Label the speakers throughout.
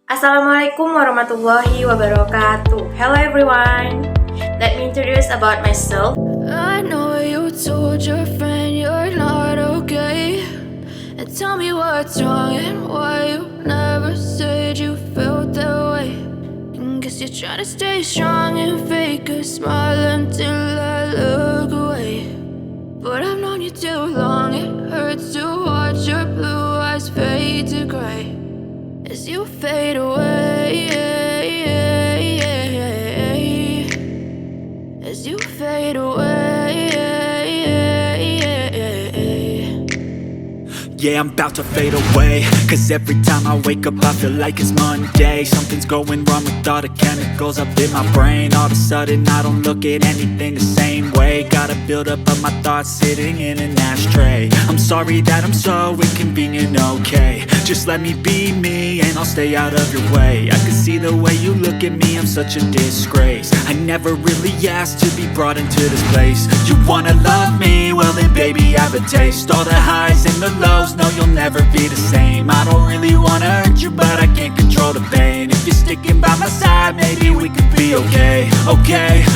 Speaker 1: Assalamualaikum warahmatullahi wabarakatuh. Hello everyone. Let me introduce about myself.
Speaker 2: I know you told your friend you're not okay. And tell me what's wrong and why you never said you felt that way. And guess you're trying to stay strong and fake a smile until I look away. But I've known you too long, it hurts to watch your blue eyes fade to gray as you fade away. As you fade away.
Speaker 3: Yeah, I'm about to fade away. Cause every time I wake up I feel like it's Monday. Something's going wrong with all the chemicals up in my brain. All of a sudden I don't look at anything the same way. Gotta build up of my thoughts sitting in an ashtray. I'm sorry that I'm so inconvenient, okay. Just let me be me and I'll stay out of your way. I can see the way you look at me, I'm such a disgrace. I never really asked to be brought into this place. You wanna love me? Well then baby have a taste. All the highs and the lows, no you'll never be the same. I don't really wanna hurt you but I can't control the pain. If you're sticking by my side maybe we could be okay.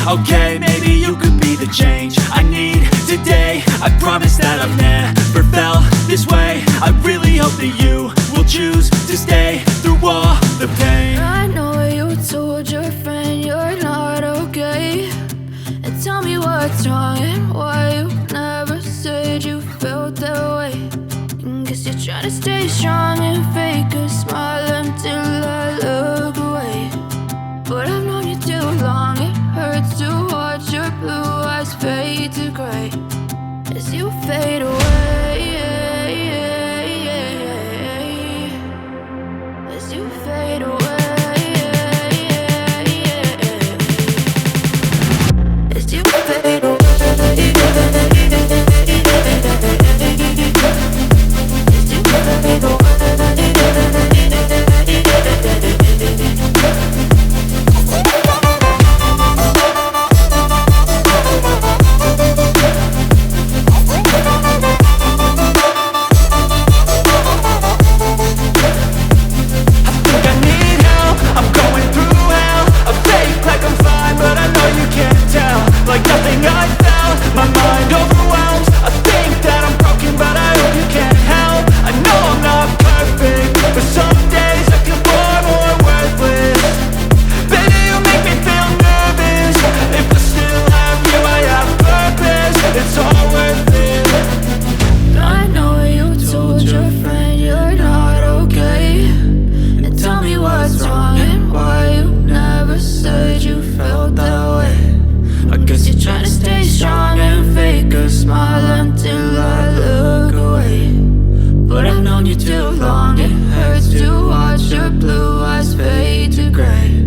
Speaker 3: Okay, maybe you could be the change I need today. I promise that I've never felt this way. I really hope that you will choose to stay through all the pain.
Speaker 2: I know you told your friend you're not okay. And tell me what's wrong and why you never said you felt that way. And guess you're trying to stay strong and fake a smile until I look away. But I've known you too long, it hurts to watch your blue eyes fade to gray as you fade away. As you fade away. As you fade away. As you fade away.
Speaker 3: Like nothing I felt, my mind overwhelmed. I think that I'm broken but I hope you can't help. I know I'm not perfect, but some days I feel far more worthless. Baby, you make me feel nervous. If I still have you, I have purpose. It's all worth it.
Speaker 2: I know you told your friend you're not okay. And tell me what's wrong and why you never said you felt that way. I guess you're trying to stay strong and fake a smile until I look away. But I've known you too long, it hurts to watch your blue eyes fade to gray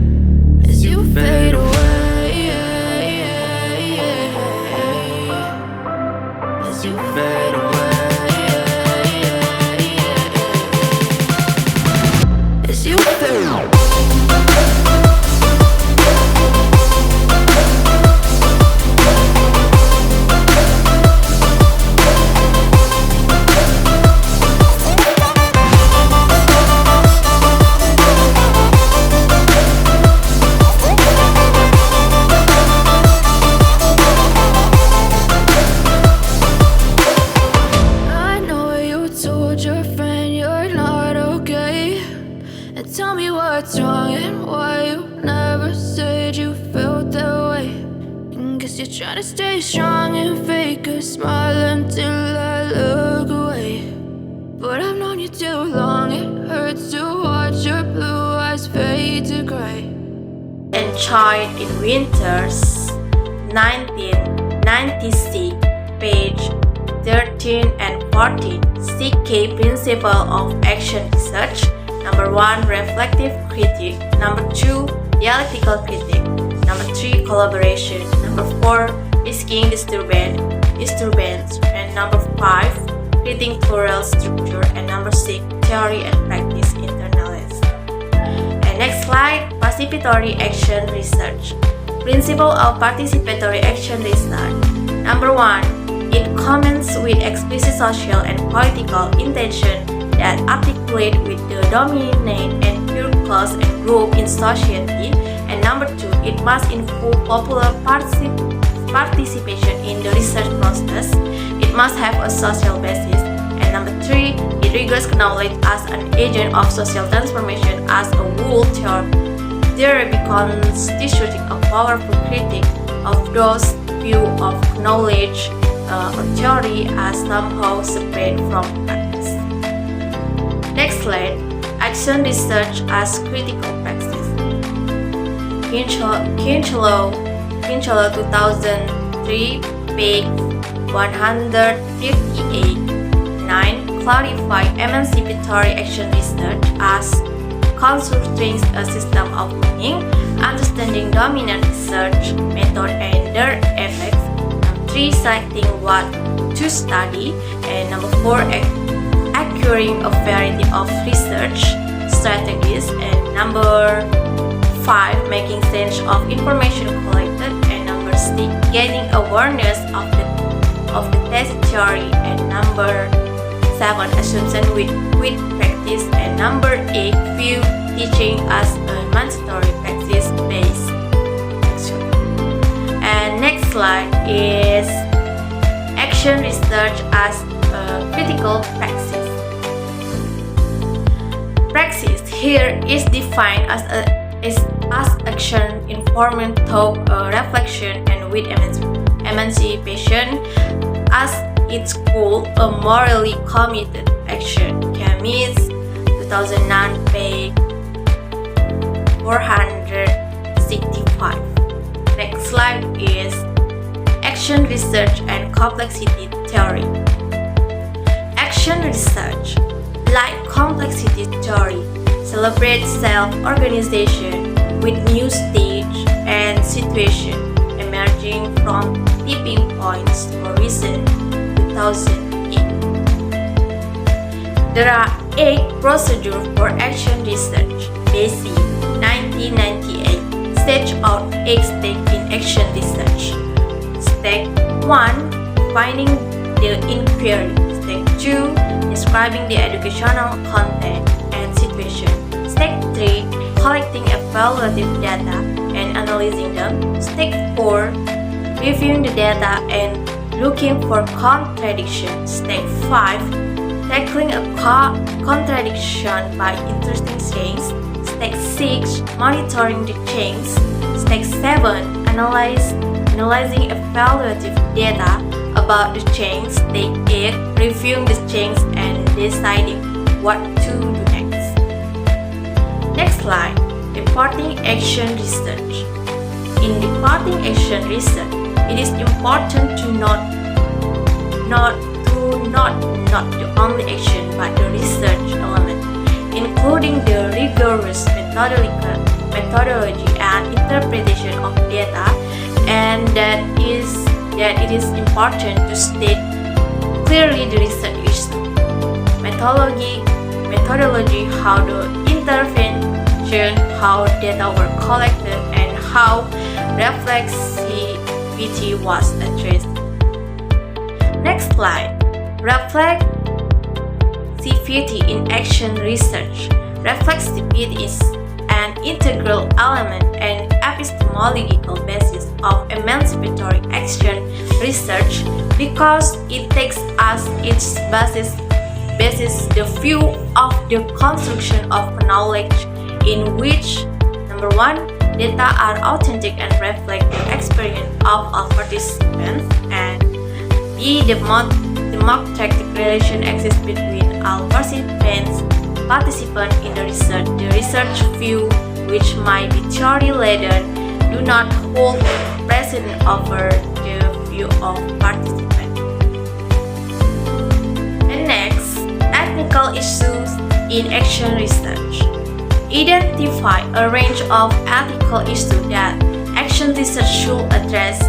Speaker 2: as you fade away. As you fade away. As you fade away. Tell me what's wrong and why you never said you felt that way. And guess you're trying to stay strong and fake a smile until I look away. But I've known you too long, it hurts to watch your blue eyes fade to gray.
Speaker 1: And Child in Winters, 1996, page 13 and 14. CK Principle of Action Research. Number 1, reflective critique. Number 2, dialectical critique. Number 3, collaboration. Number 4, risking disturbance. And number 5, creating plural structure. And number 6, theory and practice internalize. And next slide, participatory action research. Principle of participatory action research. Number 1, it comments with explicit social and political intention that articulate with the dominant and pure clause group in society. And number 2, it must involve popular participation in the research process. It must have a social basis. And number 3, it regards knowledge as an agent of social transformation as a whole theory constituting a powerful critique of those view of knowledge or theory as somehow separate from practice. Next slide, action research as critical praxis. Kinchelo 2003, page 158. 9. Clarify emancipatory action research as constructing a system of meaning, understanding dominant research method and their effects. 3. Citing what to study. And number 4, acquiring a variety of research strategies. And number 5, making sense of information collected. And number 6, gaining awareness of the thesis theory. And number 7, assumption with practice. And number 8, view teaching as a mandatory practice-based action. And next slide is action research as a critical praxis. Praxis here is defined as action informed thought, reflection, and with emancipation as its goal, a morally committed action. Camus, 2009, page 465. Next slide is action research and complexity theory. Action research, like complexity theory, celebrates self-organization with new stage and situation emerging from tipping points for reason 2008. There are 8 procedures for action research. Basic 1998 stage out 8 steps in action research. Step 1, finding the inquiry. Step 2, describing the educational content and situation. Step 3, collecting evaluative data and analyzing them. Step 4, reviewing the data and looking for contradictions. Step 5, tackling a contradiction by interesting change. Step 6, monitoring the change. Step 7, analyzing evaluative data about the change. Step 8, reviewing the change and deciding what to do next. Next slide, reporting action research. In reporting action research, it is important to not the only action but the research element, including the rigorous methodology and interpretation of data, and that it is important to state clearly the research issue, methodology, how the intervention, how data were collected, and how reflexivity was addressed. Next slide, reflexivity in action research. Reflexivity is an integral element and epistemological basis of emancipatory action research because it takes as its basis the view of the construction of knowledge in which, number 1, data are authentic and reflect the experience of all participants, and B, the democratic relation exists between all participants in the research view, which might be theory-laden, do not hold precedent over the view of participants. And next, ethical issues in action research. Identify a range of ethical issues that action research should address.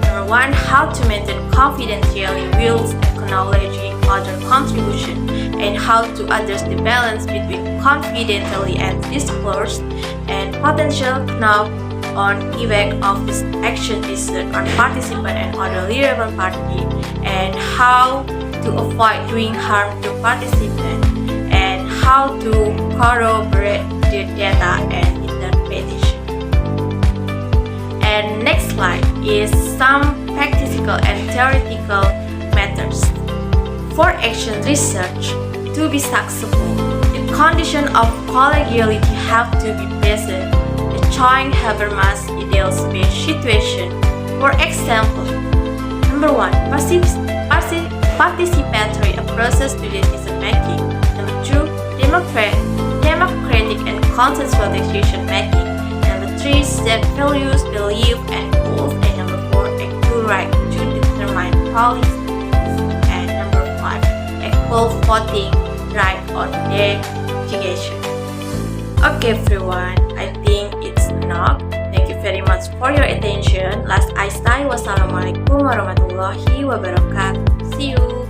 Speaker 1: Number 1, how to maintain confidentiality whilst acknowledging other contribution, and how to address the balance between confidentiality and disclosure, and potential knock-on effect of this action research on participant and other relevant party, and how to avoid doing harm to participants, and how to corroborate the data and is some practical and theoretical matters. For action research to be successful, the condition of collegiality have to be present. The Choing Habermas ideal space situation. For example, number 1, participatory approaches to decision making. Number 2, democratic and consensual decision making. Number 3, set values, belief, and goals. And number 4, equal right to determine policy. And number 5, equal voting right on their education. Okay everyone, I think it's enough. Thank you very much for your attention. Last I say, wassalamualaikum warahmatullahi wabarakatuh. See you.